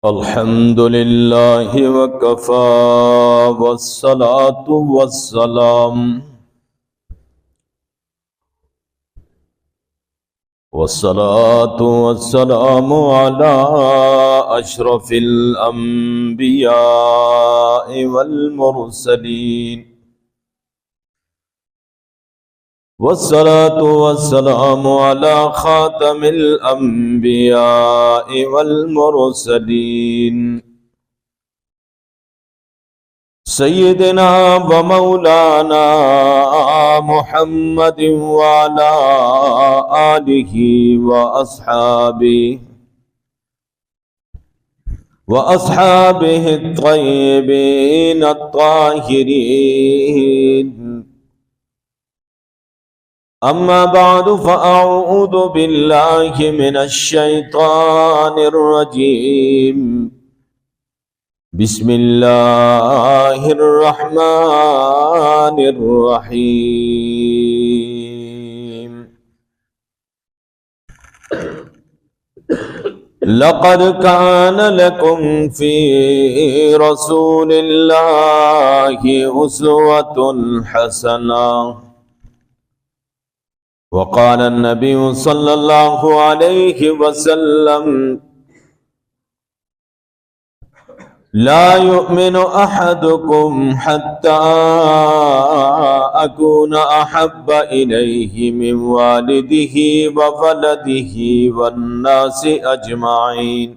الحمد لله وكفى والصلاة والسلام على أشرف الأنبياء والمرسلين والصلاة والسلام على خاتم الأنبياء والمرسلين سيدنا ومولانا محمد وعلى آله وأصحابه الطيبين الطاهرين. أما بعد فأعوذ بالله من الشيطان الرجيم. بسم الله الرحمن الرحيم. لقد كان لكم في رسول الله أسوة حسنة. وقال النبي صلى الله عليه وسلم: لا يؤمن أحدكم حتى أكون أحب إليه من والده وولده والناس أجمعين،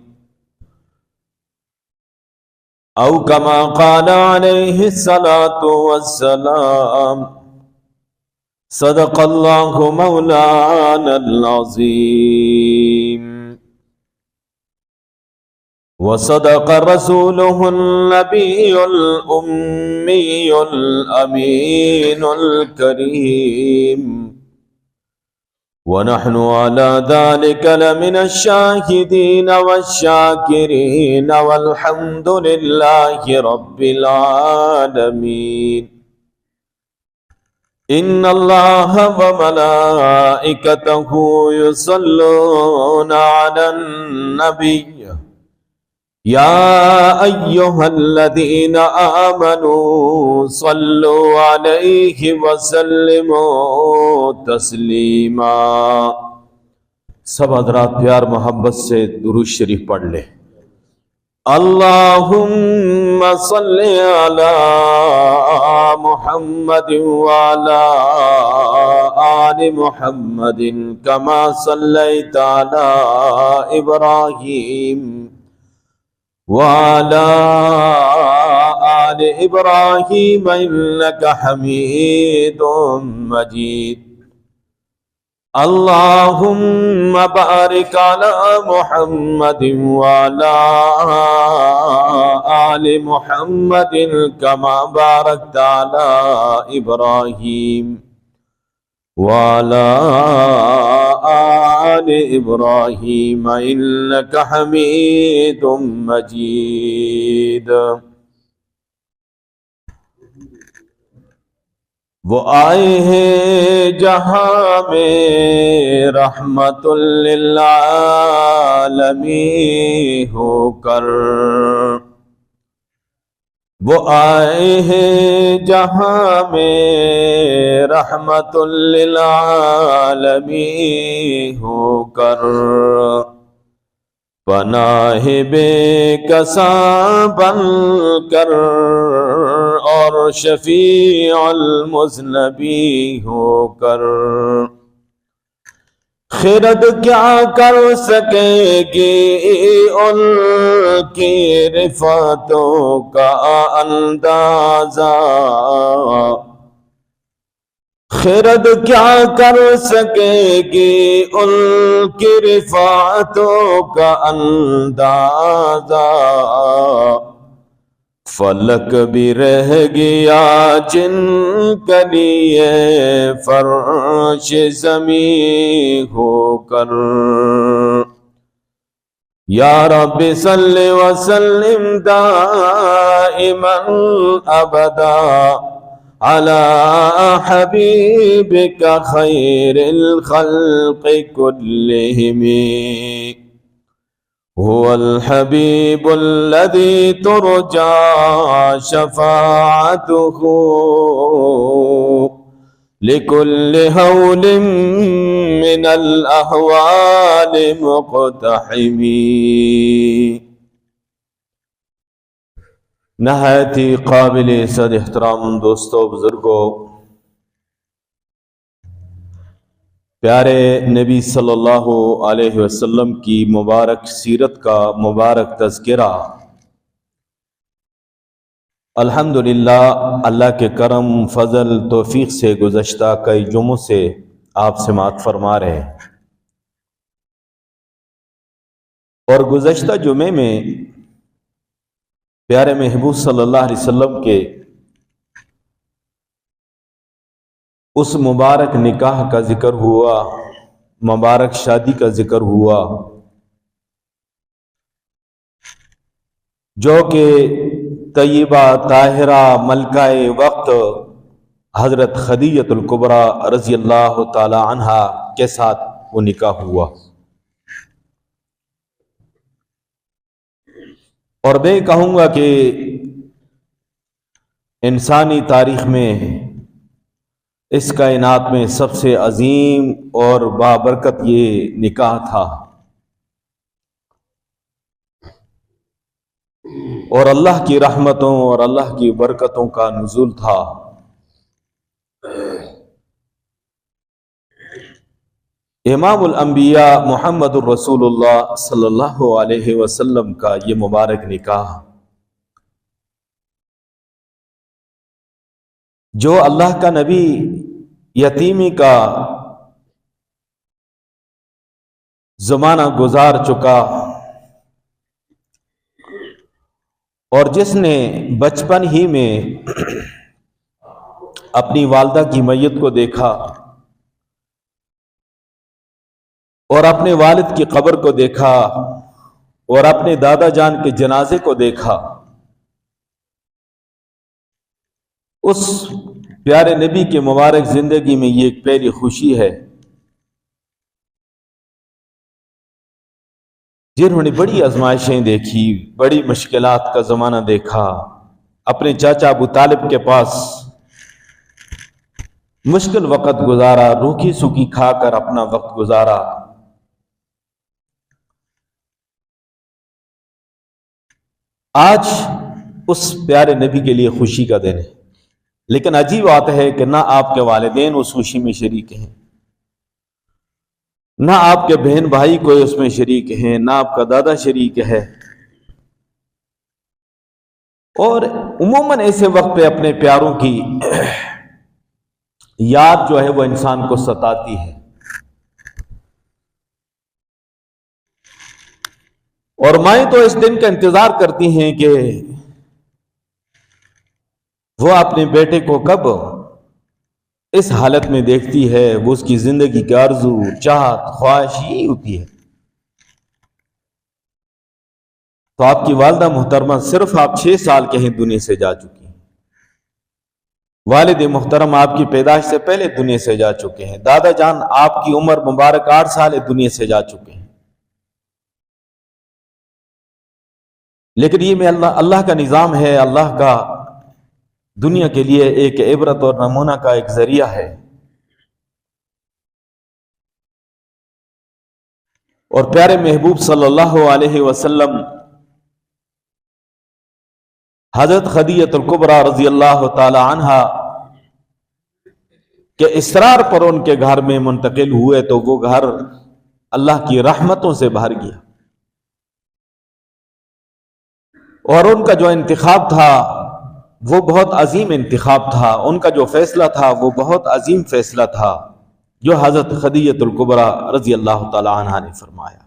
أو كما قال عليه الصلاة والسلام. صدق الله مولانا العظيم، وصدق رسوله النبي الأمي الأمين الكريم، ونحن على ذلك لمن الشاهدين والشاكرين، والحمد لله رب العالمين. إن الله وملائكته يصلون على النبي يا أيها الذين آمنوا صلوا عليه وسلموا تسلیما. سب حضرات پیار محبت سے درود شریف پڑھ لیں. اللهم صل على محمد وعلى آل محمد كما صليت على إبراهيم وعلى آل إبراهيم إنك حميد مجيد. اللهم بارك على محمد وعلى آل محمد كما باركت على إبراهيم وعلى آل إبراهيم إنك حميد مجيد. وہ آئے ہیں جہاں میں رحمت للعالمین ہو کر، وہ آئے ہیں جہاں میں رحمت للعالمین ہو کر، پناہ بے کساں بن کر اور شفیع المذنبی ہو کر. خرد کیا کر سکے گی ان کی رفعتوں کا اندازہ، خرد کیا کر سکے گی ان کی رفعتوں کا اندازہ. فلک بھی رہ گیا جن کے لیے فرش زمین ہو کر. یا رب صلی وسلم دائما ابدا على حبيبك خير الخلق كلهم. هو الحبيب الذي ترجى شفاعته لكل هول من الأهوال مقتحم. نہایت ہی قابل عزت احترام دوستو، بزرگوں، پیارے نبی صلی اللہ علیہ وسلم کی مبارک سیرت کا مبارک تذکرہ الحمدللہ اللہ کے کرم فضل توفیق سے گزشتہ کئی جمعوں سے آپ سماعت فرما رہے ہیں، اور گزشتہ جمعے میں پیارے محبوب صلی اللہ علیہ وسلم کے اس مبارک نکاح کا ذکر ہوا، مبارک شادی کا ذکر ہوا، جو کہ طیبہ طاہرہ ملکہ وقت حضرت خدیجہ الکبریٰ رضی اللہ تعالی عنہا کے ساتھ وہ نکاح ہوا۔ اور میں کہوں گا کہ انسانی تاریخ میں اس کائنات میں سب سے عظیم اور بابرکت یہ نکاح تھا، اور اللہ کی رحمتوں اور اللہ کی برکتوں کا نزول تھا۔ امام الانبیاء محمد الرسول اللہ صلی اللہ علیہ وسلم کا یہ مبارک نکاح، جو اللہ کا نبی یتیمی کا زمانہ گزار چکا، اور جس نے بچپن ہی میں اپنی والدہ کی میت کو دیکھا اور اپنے والد کی قبر کو دیکھا اور اپنے دادا جان کے جنازے کو دیکھا، اس پیارے نبی کے مبارک زندگی میں یہ ایک پہلی خوشی ہے، جنہوں نے بڑی آزمائشیں دیکھی، بڑی مشکلات کا زمانہ دیکھا، اپنے چاچا ابو طالب کے پاس مشکل وقت گزارا، روکھی سوکھی کھا کر اپنا وقت گزارا۔ آج اس پیارے نبی کے لیے خوشی کا دن ہے، لیکن عجیب بات ہے کہ نہ آپ کے والدین اس خوشی میں شریک ہیں، نہ آپ کے بہن بھائی کوئی اس میں شریک ہیں، نہ آپ کا دادا شریک ہے۔ اور عموماً ایسے وقت پہ اپنے پیاروں کی یاد جو ہے وہ انسان کو ستاتی ہے، اور مائیں تو اس دن کا انتظار کرتی ہیں کہ وہ اپنے بیٹے کو کب اس حالت میں دیکھتی ہے، وہ اس کی زندگی کی آرزو چاہت خواہش یہی ہوتی ہے۔ تو آپ کی والدہ محترمہ صرف آپ 6 سال کے ہیں دنیا سے جا چکی ہیں، والد محترم آپ کی پیدائش سے پہلے دنیا سے جا چکے ہیں، دادا جان آپ کی عمر مبارک 8 سال دنیا سے جا چکے ہیں، لیکن یہ میں اللہ کا نظام ہے، اللہ کا دنیا کے لیے ایک عبرت اور نمونہ کا ایک ذریعہ ہے۔ اور پیارے محبوب صلی اللہ علیہ وسلم حضرت خدیجہ الکبریٰ رضی اللہ تعالی عنہا کے اصرار پر ان کے گھر میں منتقل ہوئے تو وہ گھر اللہ کی رحمتوں سے بھر گیا، اور ان کا جو انتخاب تھا وہ بہت عظیم انتخاب تھا، ان کا جو فیصلہ تھا وہ بہت عظیم فیصلہ تھا، جو حضرت خدیجہ الکبریٰ رضی اللہ تعالی عنہا نے فرمایا۔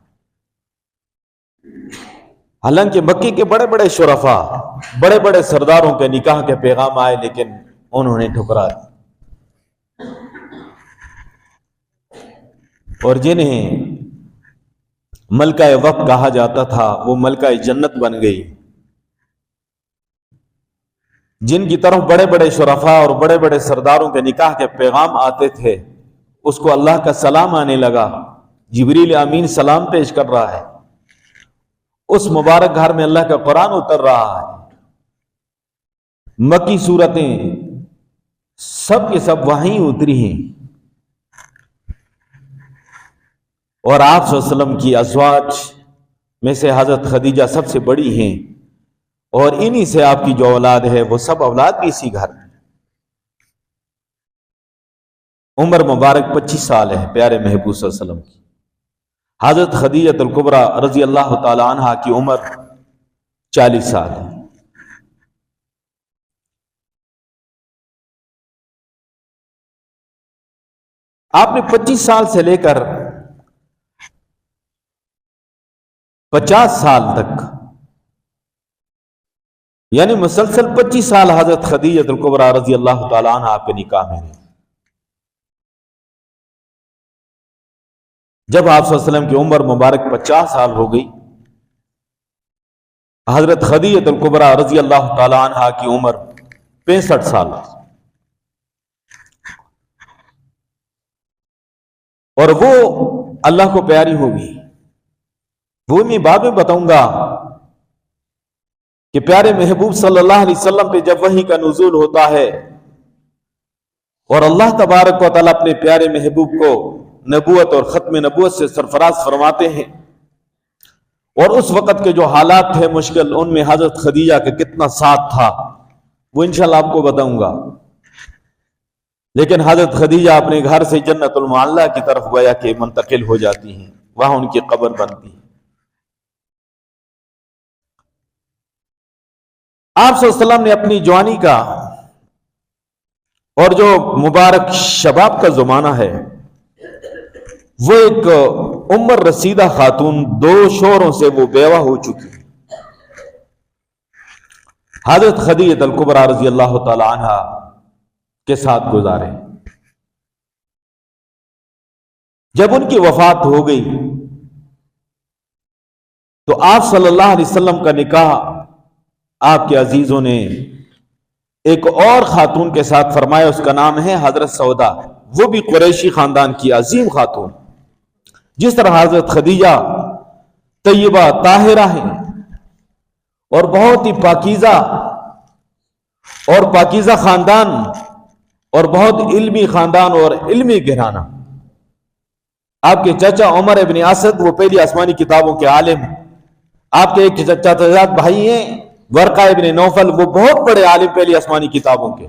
حالانکہ مکی کے بڑے بڑے شرفاء، بڑے بڑے سرداروں کے نکاح کے پیغام آئے، لیکن انہوں نے ٹھکرا دی، اور جنہیں ملکہ وقت کہا جاتا تھا وہ ملکہ جنت بن گئی، جن کی طرف بڑے بڑے شرفاء اور بڑے بڑے سرداروں کے نکاح کے پیغام آتے تھے، اس کو اللہ کا سلام آنے لگا، جبریل امین سلام پیش کر رہا ہے، اس مبارک گھر میں اللہ کا قرآن اتر رہا ہے، مکی صورتیں سب کے سب وہیں اتری ہیں، اور آپ صلی اللہ علیہ وسلم کی ازواج میں سے حضرت خدیجہ سب سے بڑی ہیں، اور انہی سے آپ کی جو اولاد ہے وہ سب اولاد بھی اسی گھر میں۔ عمر مبارک 25 سال ہے پیارے محبوب صلی اللہ علیہ وسلم کی۔ حضرت خدیجہ الکبریٰ رضی اللہ تعالی عنہا کی عمر 40 سال ہے۔ آپ نے 25 سال سے لے کر 50 سال تک، یعنی مسلسل 25 سال حضرت خدیجہ الکبریٰ رضی اللہ تعالی عنہا آپ کے نکاح میں ہیں۔ جب آپ صلی اللہ علیہ وسلم کی عمر مبارک 50 سال ہو گئی، حضرت خدیجہ الکبریٰ رضی اللہ تعالی عنہا کی عمر 65 سال، اور وہ اللہ کو پیاری ہوگی۔ وہ میں بعد میں بتاؤں گا کہ پیارے محبوب صلی اللہ علیہ وسلم پہ جب وحی کا نزول ہوتا ہے اور اللہ تبارک و تعالیٰ اپنے پیارے محبوب کو نبوت اور ختم نبوت سے سرفراز فرماتے ہیں، اور اس وقت کے جو حالات تھے مشکل، ان میں حضرت خدیجہ کا کتنا ساتھ تھا وہ انشاءاللہ آپ کو بتاؤں گا۔ لیکن حضرت خدیجہ اپنے گھر سے جنت المعلیٰ کی طرف گویا کہ منتقل ہو جاتی ہیں، وہاں ان کی قبر بنتی ہے۔ آپ صلی اللہ علیہ وسلم نے اپنی جوانی کا اور جو مبارک شباب کا زمانہ ہے، وہ ایک عمر رسیدہ خاتون، 2 شوہروں سے وہ بیوہ ہو چکی، حضرت خدیجہ الکبریٰ رضی اللہ تعالی عنہا کے ساتھ گزارے۔ جب ان کی وفات ہو گئی تو آپ صلی اللہ علیہ وسلم کا نکاح آپ کے عزیزوں نے ایک اور خاتون کے ساتھ فرمایا، اس کا نام ہے حضرت سودا، وہ بھی قریشی خاندان کی عظیم خاتون۔ جس طرح حضرت خدیجہ طیبہ طاہرہ ہیں اور بہت ہی پاکیزہ اور پاکیزہ خاندان اور بہت علمی خاندان اور علمی گھرانہ، آپ کے چچا عمر ابن اسد وہ پہلی آسمانی کتابوں کے عالم، آپ کے ایک چچا بھائی ہیں ورقہ ابن نوفل، وہ بہت بڑے عالم پہلی آسمانی کتابوں کے،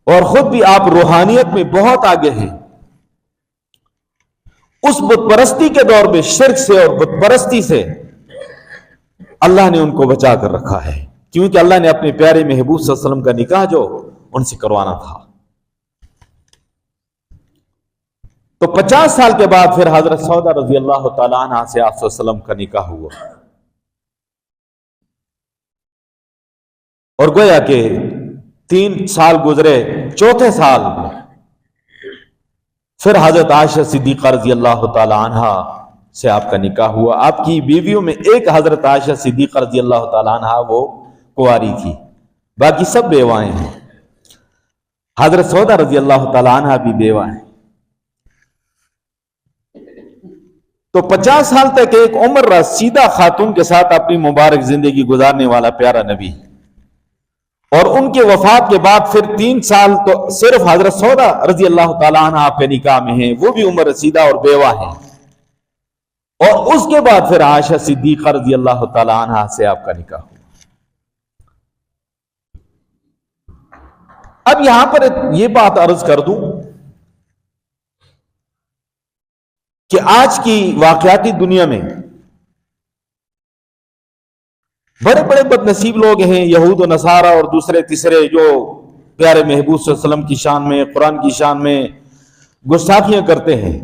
اور خود بھی آپ روحانیت میں بہت آگے ہیں۔ اس بت پرستی کے دور میں شرک سے اور بت پرستی سے اللہ نے ان کو بچا کر رکھا ہے، کیونکہ اللہ نے اپنے پیارے محبوب صلی اللہ علیہ وسلم کا نکاح جو ان سے کروانا تھا۔ تو 50 سال کے بعد پھر حضرت سودا رضی اللہ تعالی عنہ سے آپ صلی اللہ علیہ وسلم کا نکاح ہوا، اور گویا کہ 3 سال گزرے، 4تھے سال پھر حضرت عائشہ صدیقہ رضی اللہ تعالی عنہ سے آپ کا نکاح ہوا۔ آپ کی بیویوں میں ایک حضرت عائشہ صدیقہ رضی اللہ تعالی عنہ وہ کنواری تھی، باقی سب بیوائیں ہیں۔ حضرت سودا رضی اللہ تعالی عنہ بھی بیوہ ہیں۔ تو 50 سال تک ایک عمر رسیدہ خاتون کے ساتھ اپنی مبارک زندگی گزارنے والا پیارا نبی، اور ان کے وفات کے بعد پھر 3 سال تو صرف حضرت سودا رضی اللہ تعالیٰ عنہ آپ کے نکاح میں ہیں، وہ بھی عمر رسیدہ اور بیوہ ہیں، اور اس کے بعد پھر عائشہ صدیقہ رضی اللہ تعالیٰ عنہ سے آپ کا نکاح ہوا۔ اب یہاں پر یہ بات عرض کر دوں کہ آج کی واقعاتی دنیا میں بڑے بڑے بد نصیب لوگ ہیں، یہود و نصارہ اور دوسرے تیسرے، جو پیارے محبوب صلی اللہ علیہ وسلم کی شان میں، قرآن کی شان میں گستاخیاں کرتے ہیں،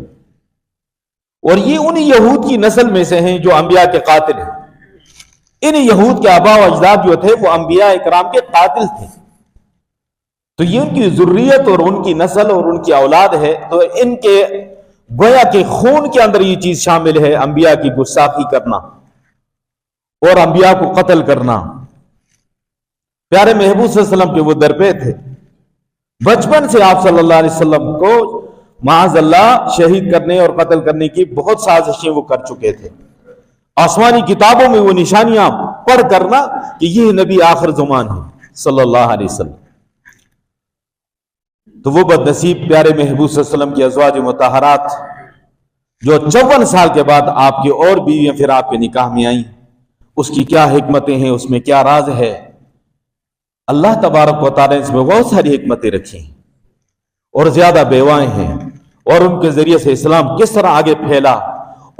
اور یہ انہی یہود کی نسل میں سے ہیں جو انبیاء کے قاتل ہیں۔ انہی یہود کے آباء و اجداد جو تھے وہ انبیاء اکرام کے قاتل تھے، تو یہ ان کی ذریت اور ان کی نسل اور ان کی اولاد ہے، تو ان کے گویا کہ خون کے اندر یہ چیز شامل ہے، انبیاء کی گستاخی کرنا اور انبیاء کو قتل کرنا۔ پیارے محبوب صلی اللہ علیہ وسلم کے وہ درپے تھے، بچپن سے آپ صلی اللہ علیہ وسلم کو معاذ اللہ شہید کرنے اور قتل کرنے کی بہت سازشیں وہ کر چکے تھے، آسمانی کتابوں میں وہ نشانیاں پڑھ کرنا کہ یہ نبی آخر زمان ہے صلی اللہ علیہ وسلم. تو وہ بد نصیب پیارے محبوب صلی اللہ علیہ وسلم کی ازواج مطہرات جو 54 سال کے بعد آپ کی اور بیویاں پھر آپ کے نکاح میں آئیں، اس کی کیا حکمتیں ہیں، اس میں کیا راز ہے. اللہ تبارک و تعالیٰ نے اس میں بہت ساری حکمتیں رکھی ہیں اور زیادہ بیوائیں ہیں، اور ان کے ذریعے سے اسلام کس طرح آگے پھیلا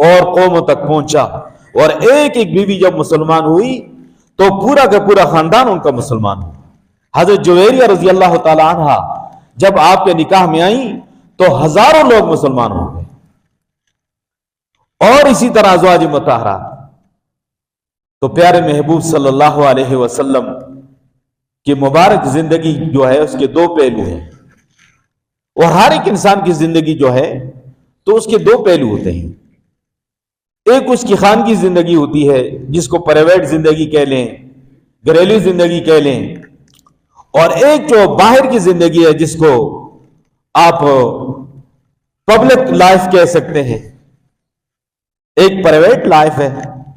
اور قوموں تک پہنچا. اور ایک ایک بیوی جب مسلمان ہوئی تو پورا کا پورا خاندان ان کا مسلمان ہوا. حضرت جویریہ رضی اللہ تعالی عنہ جب آپ کے نکاح میں آئیں تو ہزاروں لوگ مسلمان ہو گئے. اور اسی طرح ازواج مطہرات. تو پیارے محبوب صلی اللہ علیہ وسلم کی مبارک زندگی جو ہے اس کے دو پہلو ہیں، اور ہر ایک انسان کی زندگی جو ہے تو اس کے دو پہلو ہوتے ہیں. ایک اس کی خانگی زندگی ہوتی ہے جس کو پرائیویٹ زندگی کہہ لیں، گھریلو زندگی کہہ لیں، اور ایک جو باہر کی زندگی ہے جس کو آپ پبلک لائف کہہ سکتے ہیں. ایک پرائیویٹ لائف ہے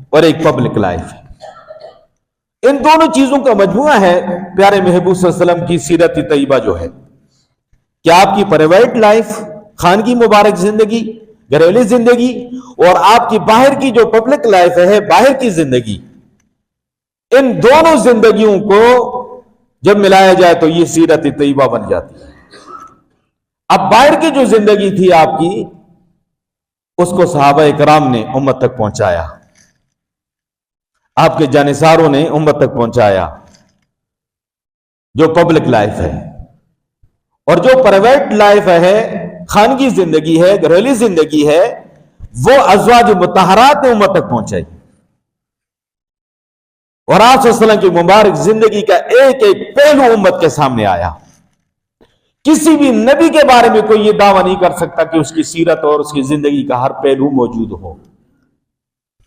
اور ایک پبلک لائف ہے. ان دونوں چیزوں کا مجموعہ ہے پیارے محبوب صلی اللہ علیہ وسلم کی سیرت طیبہ جو ہے کہ آپ کی پرائیویٹ لائف، خانگی مبارک زندگی، گھریلو زندگی، اور آپ کی باہر کی جو پبلک لائف ہے، باہر کی زندگی، ان دونوں زندگیوں کو جب ملایا جائے تو یہ سیرت طیبہ بن جاتی ہے. اب باہر کی جو زندگی تھی آپ کی، اس کو صحابہ کرام نے امت تک پہنچایا، آپ کے جانثاروں نے امت تک پہنچایا. جو پبلک لائف ہے اور جو پرائیویٹ لائف ہے، خانگی زندگی ہے، گھریلو زندگی ہے، وہ ازواج مطہرات نے امت تک پہنچائی. اور آپ صلی اللہ علیہ وسلم کی مبارک زندگی کا ایک ایک پہلو امت کے سامنے آیا. کسی بھی نبی کے بارے میں کوئی یہ دعویٰ نہیں کر سکتا کہ اس کی سیرت اور اس کی زندگی کا ہر پہلو موجود ہو.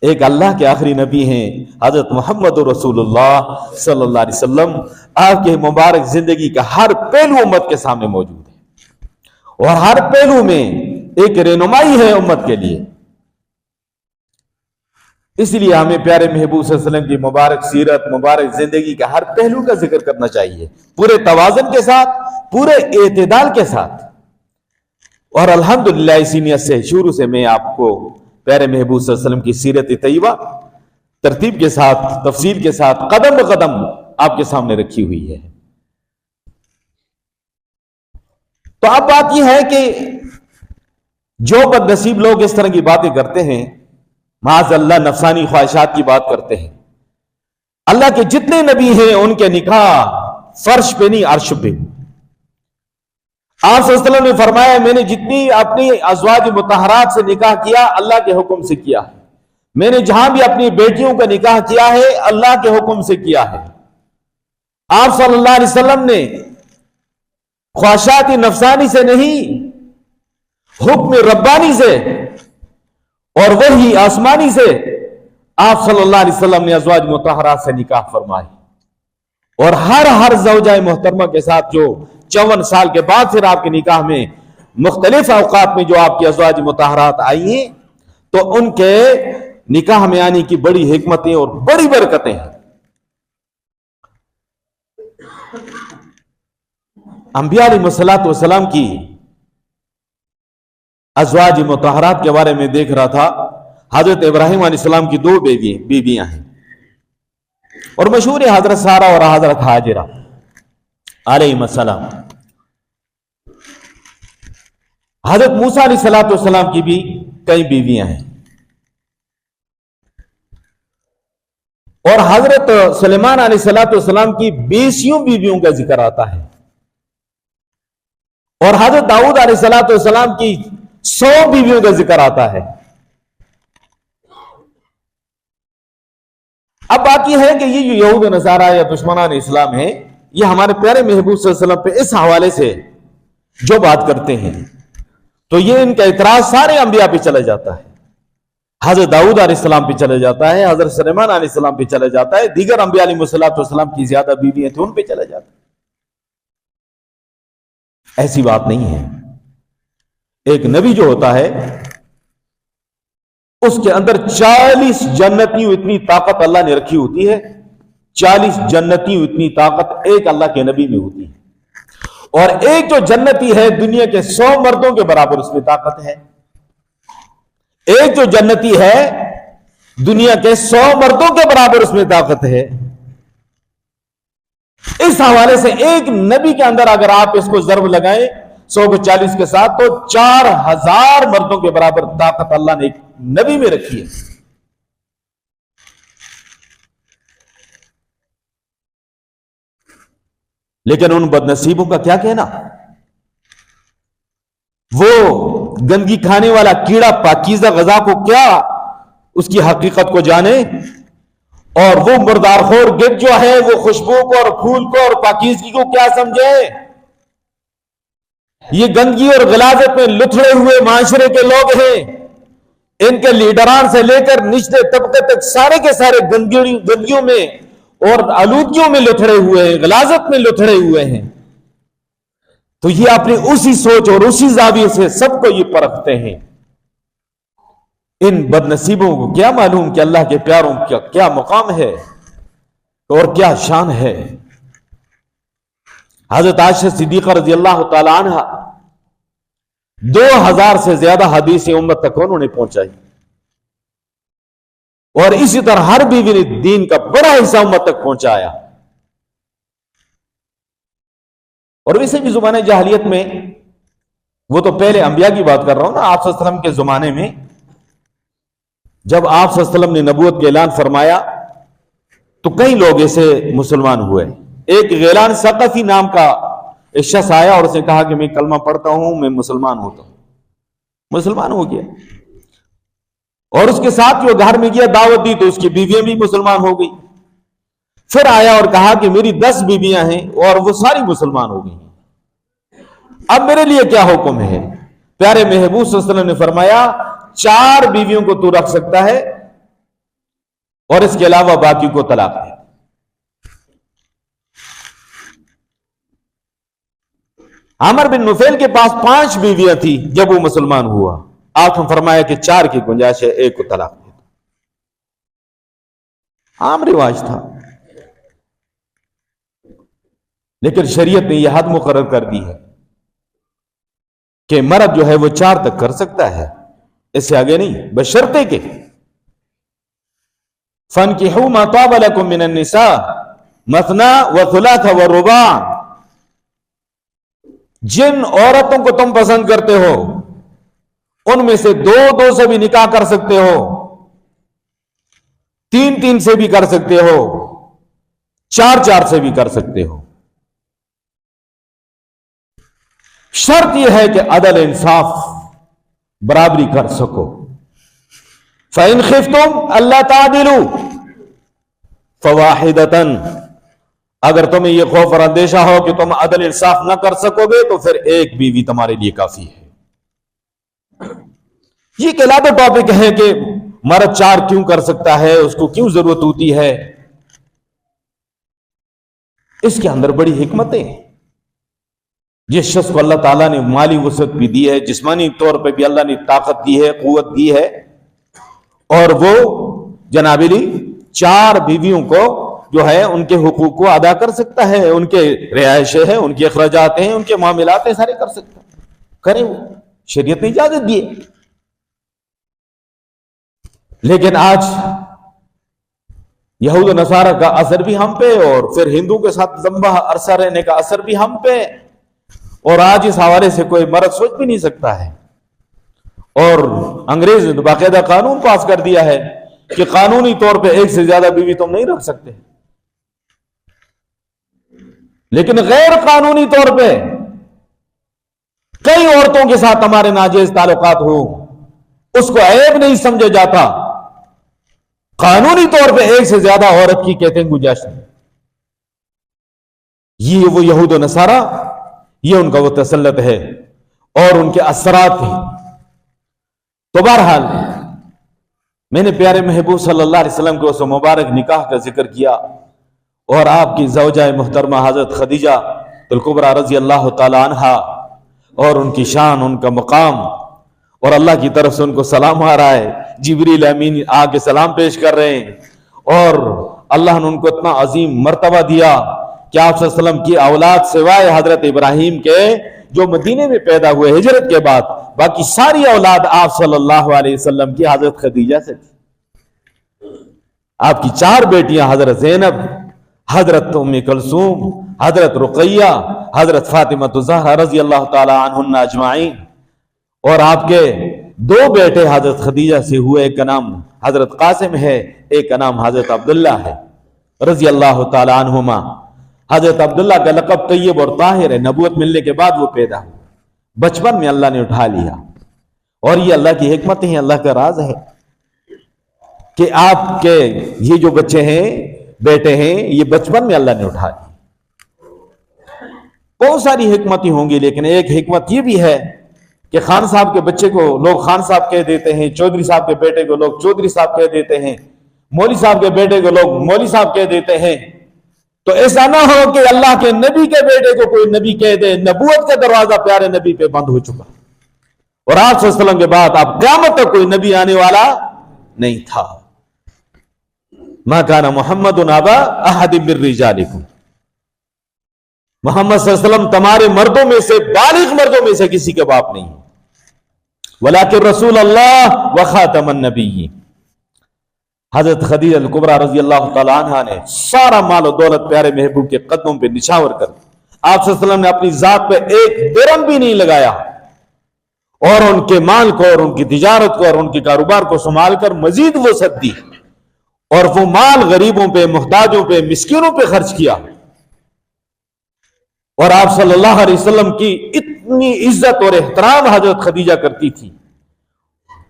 ایک اللہ کے آخری نبی ہیں حضرت محمد رسول اللہ صلی اللہ علیہ وسلم. آپ کے مبارک زندگی کا ہر پہلو امت کے سامنے موجود ہے، اور ہر پہلو میں ایک رہنمائی ہے امت کے لیے. اس لیے ہمیں پیارے محبوب صلی اللہ علیہ وسلم کی مبارک سیرت، مبارک زندگی کا ہر پہلو کا ذکر کرنا چاہیے، پورے توازن کے ساتھ، پورے اعتدال کے ساتھ. اور الحمدللہ اسی نیت سے شروع سے میں آپ کو پیارے محبوب صلی اللہ علیہ وسلم کی سیرت طیبہ ترتیب کے ساتھ، تفصیل کے ساتھ، قدم بقدم آپ کے سامنے رکھی ہوئی ہے. تو اب بات یہ ہے کہ جو بد نصیب لوگ اس طرح کی باتیں کرتے ہیں، معاذ اللہ نفسانی خواہشات کی بات کرتے ہیں، اللہ کے جتنے نبی ہیں ان کے نکاح فرش پہ نہیں عرش پہ. آپ صلی اللہ علیہ وسلم نے فرمایا میں نے جتنی اپنی ازواج مطہرات سے نکاح کیا اللہ کے حکم سے کیا ہے. میں نے جہاں بھی اپنی بیٹیوں کا نکاح کیا ہے اللہ کے حکم سے کیا ہے. آپ صلی اللہ علیہ وسلم نے خواہشات نفسانی سے نہیں، حکم ربانی سے اور وحی آسمانی سے آپ صلی اللہ علیہ وسلم نے ازواج مطہرات سے نکاح فرمائی. اور ہر زوجہ محترمہ کے ساتھ جو 54 سال کے بعد پھر آپ کے نکاح میں مختلف اوقات میں جو آپ کی ازواج مطہرات آئی ہیں، تو ان کے نکاح میں آنے کی بڑی حکمتیں اور بڑی برکتیں ہیں. انبیاء علیہ الصلوۃ والسلام کی ازواج مطہرات کے بارے میں دیکھ رہا تھا. حضرت ابراہیم علیہ السلام کی 2 بیویاں ہیں، اور مشہور ہے حضرت سارہ اور حضرت ہاجرہ علیہ السلام. حضرت موسیٰ علیہ السلام کی بھی کئی بیویاں ہیں، اور حضرت سلیمان علیہ السلام کی 20 بیویوں کا ذکر آتا ہے، اور حضرت داؤد علیہ السلام کی 100 بیویوں کا ذکر آتا ہے. اب بات یہ ہے کہ یہ جو یہود و نصارہ یا دشمنان اسلام ہیں، یہ ہمارے پیارے محبوب صلی اللہ علیہ وسلم پہ اس حوالے سے جو بات کرتے ہیں تو یہ ان کا اعتراض سارے انبیاء پہ چلا جاتا ہے. حضرت داؤد علیہ السلام پہ چلا جاتا ہے، حضرت سلیمان علیہ السلام پہ چلا جاتا ہے، دیگر انبیاء علیہ السلام کی زیادہ بیویاں تھیں ان پہ چلا جاتا ہے. ایسی بات نہیں ہے. ایک نبی جو ہوتا ہے اس کے اندر 40 جنتیوں اتنی طاقت اللہ نے رکھی ہوتی ہے، 40 جنتیوں اتنی طاقت ایک اللہ کے نبی میں ہوتی ہے، اور ایک جو جنتی ہے دنیا کے 100 مردوں کے برابر اس میں طاقت ہے۔ ایک جو جنتی ہے دنیا کے 100 مردوں کے برابر اس میں طاقت ہے۔ اس حوالے سے ایک نبی کے اندر اگر آپ اس کو ضرب لگائیں 100 کو 40 کے ساتھ تو 4000 مردوں کے برابر طاقت اللہ نے ایک نبی میں رکھی ہے۔ لیکن ان بد نصیبوں کا کیا کہنا، وہ گندگی کھانے والا کیڑا پاکیزہ غذا کو کیا اس کی حقیقت کو جانے، اور وہ مردار خور گرد جو ہے وہ خوشبو کو اور پھول کو اور پاکیزگی کو کیا سمجھے۔ یہ گندگی اور غلاظت میں لتھڑے ہوئے معاشرے کے لوگ ہیں، ان کے لیڈران سے لے کر نچلے طبقے تک سارے کے سارے گندگیوں میں اور آلودگیوں میں لتھڑے ہوئے ہیں، غلاظت میں لتھڑے ہوئے ہیں۔ تو یہ اپنی اسی سوچ اور اسی زاویے سے سب کو یہ پرکھتے ہیں۔ ان بد نصیبوں کو کیا معلوم کہ اللہ کے پیاروں کا کیا مقام ہے اور کیا شان ہے۔ حضرت عائشہ صدیقہ رضی اللہ تعالی عنہ 2000 سے زیادہ حدیث امت تک انہوں نے پہنچائی، اور اسی طرح ہر بیوی نے دین کا بڑا حصہ امت تک پہنچایا۔ اور ویسے بھی زمانے جاہلیت میں، وہ تو پہلے انبیاء کی بات کر رہا ہوں نا، آپ صلی اللہ علیہ وسلم کے زمانے میں جب آپ صلی اللہ علیہ وسلم نے نبوت کا اعلان فرمایا تو کئی لوگ ایسے مسلمان ہوئے۔ ایک غیلان ثقفی نام کا ایک شخص آیا اور اس نے کہا کہ میں کلمہ پڑھتا ہوں، میں مسلمان ہوتا ہوں، مسلمان ہو گیا۔ اور اس کے ساتھ وہ گھر میں گیا، دعوت دی تو اس کی بیویاں بھی مسلمان ہو گئی۔ پھر آیا اور کہا کہ میری 10 بیویاں ہیں اور وہ ساری مسلمان ہو گئی، اب میرے لیے کیا حکم ہے؟ پیارے محبوب صلی اللہ علیہ وسلم نے فرمایا 4 بیویوں کو تو رکھ سکتا ہے اور اس کے علاوہ باقی کو طلاق ہے۔ عامر بن نفیل کے پاس 5 بیویاں تھی جب وہ مسلمان ہوا، آپ نے فرمایا کہ 4 کی گنجائش ہے، 1 کو طلاق دے دو۔ عام رواج تھا، لیکن شریعت نے یہ حد مقرر کر دی ہے کہ مرد جو ہے وہ 4 تک کر سکتا ہے، اس سے آگے نہیں، بشرطے کہ فَانْكِحُوا مَا طَابَ لَكُم مِّنَ النِّسَاءِ مَثْنَىٰ وَثُلَاثَ وَالرُّبَاعَ، جن عورتوں کو تم پسند کرتے ہو ان میں سے 2 سے بھی نکاح کر سکتے ہو، 3 سے بھی کر سکتے ہو، 4 سے بھی کر سکتے ہو۔ شرط یہ ہے کہ عدل انصاف برابری کر سکو۔ فَإِنْ خِفْتُمْ أَلَّا تَعْدِلُوا فَوَاحِدَةً، اگر تمہیں یہ خوف اور اندیشہ ہو کہ تم عدل انصاف نہ کر سکو گے تو پھر 1 بیوی تمہارے لیے کافی ہے۔ یہ ایک علیحدہ ٹاپک ہے کہ مرد 4 کیوں کر سکتا ہے، اس کو کیوں ضرورت ہوتی ہے، اس کے اندر بڑی حکمتیں ہیں۔ جس شخص کو اللہ تعالیٰ نے مالی وسعت بھی دی ہے، جسمانی طور پہ بھی اللہ نے طاقت دی ہے، قوت دی ہے، اور وہ جناب علی 4 بیویوں کو جو ہے ان کے حقوق کو ادا کر سکتا ہے، ان کے رہائشیں ہیں، ان کے اخراجات ہیں، ان کے معاملات ہیں، سارے کر سکتا ہے، کرے وہ، شریعت نے اجازت دی ہے۔ لیکن آج یہود و نصارہ کا اثر بھی ہم پہ، اور پھر ہندو کے ساتھ لمبا عرصہ رہنے کا اثر بھی ہم پہ، اور آج اس حوالے سے کوئی مرد سوچ بھی نہیں سکتا ہے۔ اور انگریز نے باقاعدہ قانون پاس کر دیا ہے کہ قانونی طور پہ 1 سے زیادہ بیوی تم نہیں رکھ سکتے، لیکن غیر قانونی طور پہ کئی عورتوں کے ساتھ ہمارے ناجائز تعلقات ہو، اس کو عیب نہیں سمجھا جاتا۔ قانونی طور پہ 1 سے زیادہ عورت کی کہتے ہیں گنجائش نہیں۔ یہ وہ یہود و نصارہ، یہ ان کا وہ تسلط ہے اور ان کے اثرات ہیں۔ تو بہرحال میں نے پیارے محبوب صلی اللہ علیہ وسلم کے اس مبارک نکاح کا ذکر کیا، اور آپ کی زوجہ محترمہ حضرت خدیجہ الکبریٰ رضی اللہ تعالی عنہا، اور ان کی شان، ان کا مقام، اور اللہ کی طرف سے ان کو سلام آ رہا ہے جبریل امین آ کے سلام پیش کر رہے ہیں، اور اللہ نے ان کو اتنا عظیم مرتبہ دیا کہ آپ صلی اللہ علیہ وسلم کی اولاد سوائے حضرت ابراہیم کے جو مدینے میں پیدا ہوئے ہجرت کے بعد، باقی ساری اولاد آپ صلی اللہ علیہ وسلم کی حضرت خدیجہ سے تھی۔ آپ کی 4 بیٹیاں حضرت زینب، حضرت ام کلثوم، حضرت رقیہ، حضرت فاطمہ الزہرا رضی اللہ تعالی عنہن اجمعین، اور آپ کے 2 بیٹے حضرت خدیجہ سے ہوئے، ایک کا نام حضرت قاسم ہے، ایک کا نام حضرت عبداللہ ہے رضی اللہ تعالی عنہما۔ حضرت عبداللہ کا لقب طیب اور طاہر ہے، نبوت ملنے کے بعد وہ پیدا ہوئے، بچپن میں اللہ نے اٹھا لیا، اور یہ اللہ کی حکمت ہے، اللہ کا راز ہے کہ آپ کے یہ جو بچے ہیں، بیٹے ہیں، یہ بچپن میں اللہ نے اٹھا لی۔ بہت ساری حکمتیں ہوں گی، لیکن ایک حکمت یہ بھی ہے کہ خان صاحب کے بچے کو لوگ خان صاحب کہہ دیتے ہیں، چودھری صاحب کے بیٹے کو لوگ چودھری صاحب کہہ دیتے ہیں، مولوی صاحب کے بیٹے کو لوگ مولوی صاحب کہہ دیتے ہیں۔ تو ایسا نہ ہو کہ اللہ کے نبی کے بیٹے کو کوئی نبی کہہ دے، نبوت کا دروازہ پیارے نبی پہ بند ہو چکا، اور آپ صلی اللہ علیہ وسلم کے بعد اب قیامت تک کوئی نبی آنے والا نہیں تھا۔ ما کان محمد ابا احد من رجالکم، محمد صلی اللہ علیہ وسلم تمہارے مردوں میں سے، بالغ مردوں میں سے کسی کے باپ نہیں ہے، ولکن رسول اللہ وخاتم النبیین۔ حضرت خدیجہ الکبریٰ رضی اللہ تعالی عنہا نے سارا مال و دولت پیارے محبوب کے قدموں پہ نچھاور کر، آپ صلی اللہ علیہ وسلم نے اپنی ذات پہ ایک درہم بھی نہیں لگایا، اور ان کے مال کو اور ان کی تجارت کو اور ان کے کاروبار کو سنبھال کر مزید وسعت دی، اور وہ مال غریبوں پہ، محتاجوں پہ، مسکینوں پہ خرچ کیا۔ اور آپ صلی اللہ علیہ وسلم کی اتنی عزت اور احترام حضرت خدیجہ کرتی تھی،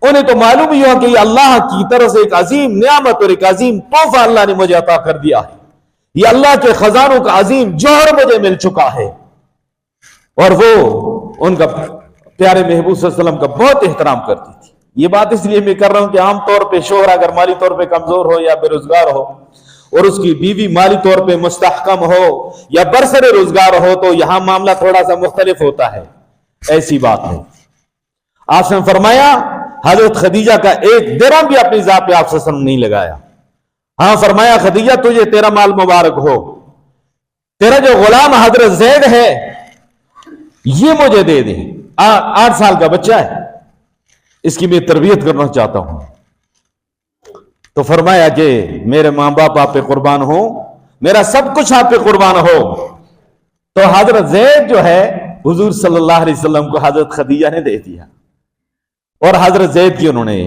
انہیں تو معلوم ہی ہوا کہ یہ اللہ کی طرف سے ایک عظیم نعمت اور ایک عظیم تحفہ اللہ نے مجھے عطا کر دیا ہے، یہ اللہ کے خزانوں کا عظیم جوہر مجھے مل چکا ہے۔ اور وہ ان کا پیارے محبوب صلی اللہ علیہ وسلم کا بہت احترام کرتی تھی۔ یہ بات اس لیے میں کر رہا ہوں کہ عام طور پہ شوہر اگر مالی طور پہ کمزور ہو یا بے روزگار ہو، اور اس کی بیوی مالی طور پہ مستحکم ہو یا برسر روزگار ہو، تو یہاں معاملہ تھوڑا سا مختلف ہوتا ہے، ایسی بات ہے۔ آپ نے فرمایا حضرت خدیجہ کا ایک درہم بھی اپنی ذات پہ آپ صلی اللہ علیہ وسلم نہیں لگایا۔ ہاں فرمایا خدیجہ تجھے تیرا مال مبارک ہو، تیرا جو غلام حضرت زید ہے یہ مجھے دے دے، 8 سال کا بچہ ہے، اس کی میں تربیت کرنا چاہتا ہوں۔ تو فرمایا کہ میرے ماں باپ آپ پہ قربان ہو، میرا سب کچھ آپ پہ قربان ہو۔ تو حضرت زید جو ہے حضور صلی اللہ علیہ وسلم کو حضرت خدیجہ نے دے دیا، اور حضرت زید کی انہوں نے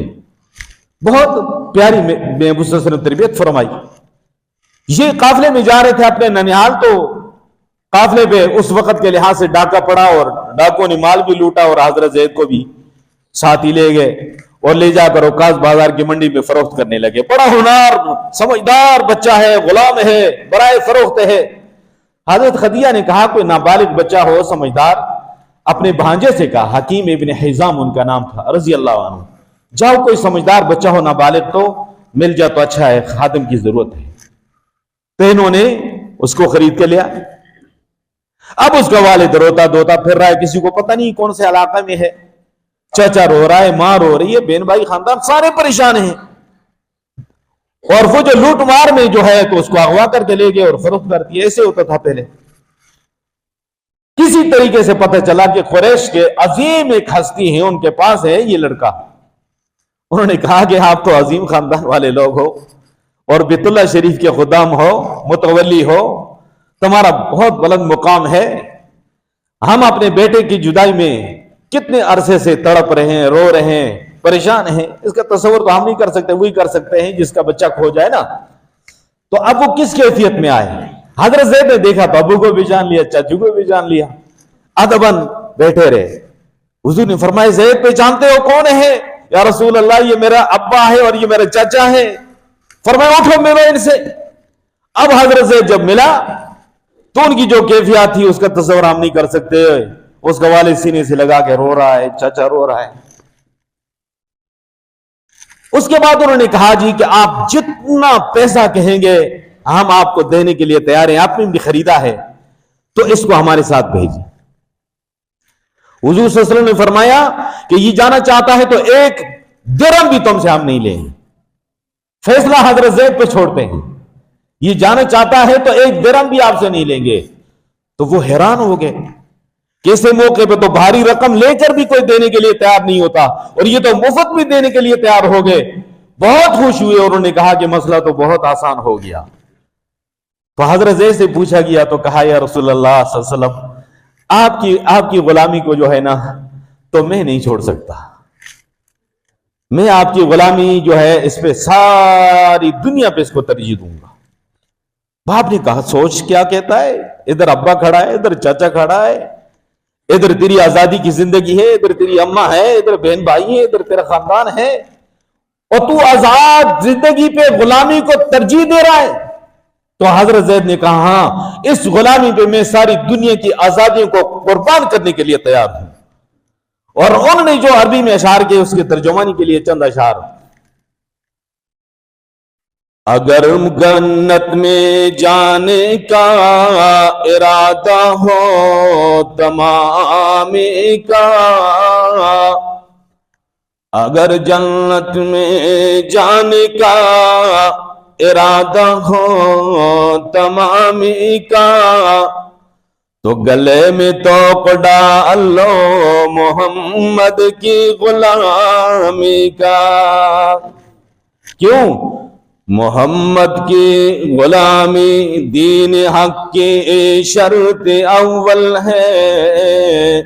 بہت پیاری محبوب صلی اللہ علیہ وسلم تربیت فرمائی۔ یہ قافلے میں جا رہے تھے اپنے ننیال، تو قافلے پہ اس وقت کے لحاظ سے ڈاکہ پڑا، اور ڈاکوں نے مال بھی لوٹا، اور حضرت زید کو بھی ساتھ ہی لے گئے، اور لے جا کر اوقاز بازار کی منڈی میں فروخت کرنے لگے۔ بڑا ہونہار سمجھدار بچہ ہے، غلام ہے، برائے فروخت ہے۔ حضرت خدیجہ نے کہا کوئی نابالغ بچہ ہو سمجھدار، اپنے بھانجے سے کہا، حکیم ابن حزام ان کا نام تھا رضی اللہ عنہ، جاؤ کوئی سمجھدار بچہ ہو نابالغ تو مل جائے تو اچھا ہے، خادم کی ضرورت ہے۔ تو انہوں نے اس کو خرید کے لیا۔ اب اس کا والد روتا دھوتا پھر رہا ہے، کسی کو پتہ نہیں کون سے علاقے میں ہے، چچا رو رہا ہے، ماں رو رہی ہے، بہن بھائی خاندان سارے پریشان ہیں، اور وہ جو لوٹ مار میں جو ہے تو اس کو اغوا کر کے لے گئے اور فروخت کر دیا۔ ایسے ہوتا تھا پہلے۔ کسی طریقے سے پتہ چلا کہ قریش کے عظیم ایک ہستی ہیں، ان کے پاس ہے یہ لڑکا۔ انہوں نے کہا کہ آپ تو عظیم خاندان والے لوگ ہو، اور بیت اللہ شریف کے خدام ہو، متولی ہو، تمہارا بہت بلند مقام ہے، ہم اپنے بیٹے کی جدائی میں کتنے عرصے سے تڑپ رہے ہیں، رو رہے ہیں، پریشان ہیں، اس کا تصور تو ہم نہیں کر سکتے، وہی کر سکتے ہیں جس کا بچہ کھو جائے نا۔ تو اب وہ کس کیفیت میں آئے؟ حضرت زید نے دیکھا تو ابو کو بھی جان لیا، چاچو کو بھی جان لیا، ادباً بیٹھے رہے۔ حضور نے فرمایا زید پہچانتے ہو کون ہے؟ یا رسول اللہ یہ میرا ابا ہے اور یہ میرا چچا ہے۔ فرمایا اٹھو ملو ان سے۔ اب حضرت زید جب ملا تو ان کی جو کیفیت تھی اس کا تصور ہم نہیں کر سکتے۔ اس کا والد سینے سے لگا کے رو رہا ہے، چچا رو رہا ہے۔ اس کے بعد انہوں نے کہا جی کہ آپ جتنا پیسہ کہیں گے ہم آپ کو دینے کے لیے تیار ہیں، آپ نے بھی خریدا ہے تو اس کو ہمارے ساتھ بھیجیں۔ حضور صلی اللہ علیہ وسلم نے فرمایا کہ یہ جانا چاہتا ہے تو ایک درہم بھی تم سے ہم نہیں لیں گے. فیصلہ حضرت زید پہ چھوڑتے ہیں. یہ جانا چاہتا ہے تو ایک درہم بھی آپ سے نہیں لیں گے. تو وہ حیران ہو گئے کہ اس موقع پہ تو بھاری رقم لے کر بھی کوئی دینے کے لیے تیار نہیں ہوتا, اور یہ تو مفت بھی دینے کے لیے تیار ہو گئے. بہت خوش ہوئے اور انہوں نے کہا کہ مسئلہ تو بہت آسان ہو گیا. تو حضرت زید سے پوچھا گیا تو کہا یا رسول اللہ صلی اللہ علیہ وسلم, آپ کی غلامی کو جو ہے نا تو میں نہیں چھوڑ سکتا. میں آپ کی غلامی جو ہے اس پہ ساری دنیا پہ اس کو ترجیح دوں گا. باپ نے کہا سوچ کیا کہتا ہے, ادھر ابا کھڑا ہے, ادھر چاچا کھڑا ہے, ادھر تیری آزادی کی زندگی ہے, ادھر تیری اماں ہے, ادھر بہن بھائی ہے, ادھر تیرا خاندان ہے, اور تو آزاد زندگی پہ غلامی کو ترجیح دے رہا ہے. تو حضرت زید نے کہا ہاں, اس غلامی پہ میں ساری دنیا کی آزادیوں کو قربان کرنے کے لیے تیار ہوں. اور انہوں نے جو عربی میں اشعار کے اس کے ترجمانی کے لیے چند اشعار. اگر جنت میں جانے کا ارادہ ہو تمام کا, اگر جنت میں جانے کا ارادہ ہو تمام کا, تو گلے میں توق ڈال لو محمد کی غلامی کا. کیوں؟ محمد کی غلامی دین حق کی شرط اول ہے.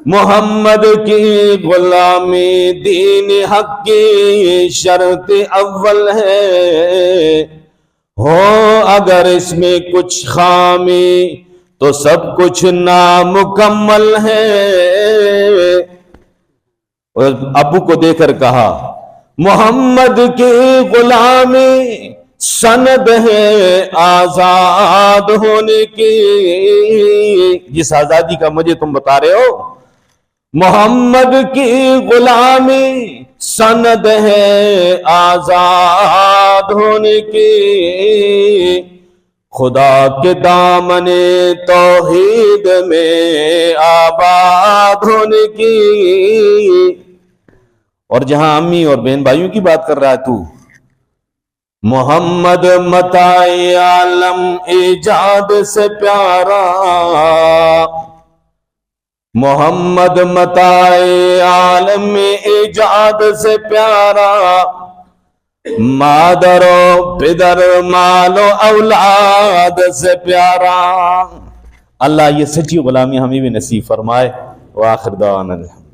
محمد کی غلامی دین حق کی شرط اول ہے. ہو اگر اس میں کچھ خامی تو سب کچھ نامکمل ہے. اور ابو کو دے کر کہا محمد کی غلامی سند ہے آزاد ہونے کی. جس آزادی کا مجھے تم بتا رہے ہو, محمد کی غلامی سند ہے آزاد ہونے کی. خدا کے دامن توحید میں آباد ہونے کی. اور جہاں امی اور بہن بھائیوں کی بات کر رہا ہے تو, محمد متاع عالم ایجاد سے پیارا, محمد متاع عالم ایجاد سے پیارا, مادر و پدر مال و اولاد سے پیارا. اللہ یہ سچی غلامی ہمیں بھی نصیب فرمائے. وآخر دعوانا الحمدللہ.